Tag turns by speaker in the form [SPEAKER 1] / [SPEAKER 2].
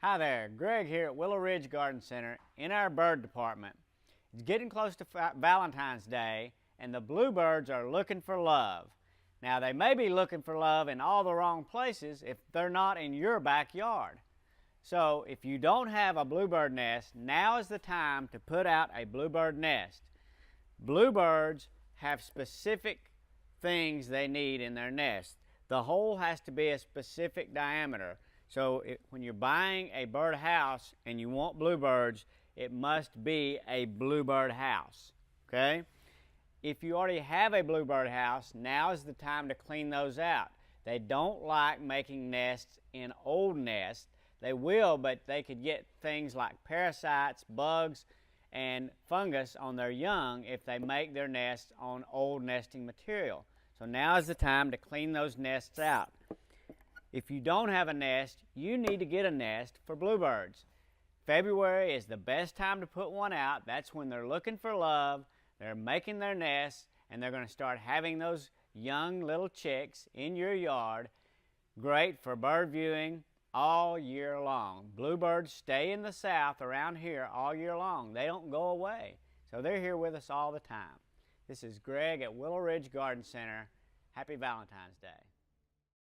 [SPEAKER 1] Hi there, Greg here at Willow Ridge Garden Center in our bird department. It's getting close to Valentine's Day and the bluebirds are looking for love. Now they may be looking for love in all the wrong places if they're not in your backyard. So if you don't have a bluebird nest, now is the time to put out a bluebird nest. Bluebirds have specific things they need in their nest. The hole has to be a specific diameter. So when you're buying a bird house and you want bluebirds, it must be a bluebird house, okay? If you already have a bluebird house, now is the time to clean those out. They don't like making nests in old nests. They will, but they could get things like parasites, bugs, and fungus on their young if they make their nests on old nesting material. So now is the time to clean those nests out. If you don't have a nest, you need to get a nest for bluebirds. February is the best time to put one out. That's when they're looking for love, they're making their nests, and they're going to start having those young little chicks in your yard. Great for bird viewing all year long. Bluebirds stay in the south around here all year long. They don't go away. So they're here with us all the time. This is Greg at Willow Ridge Garden Center. Happy Valentine's Day.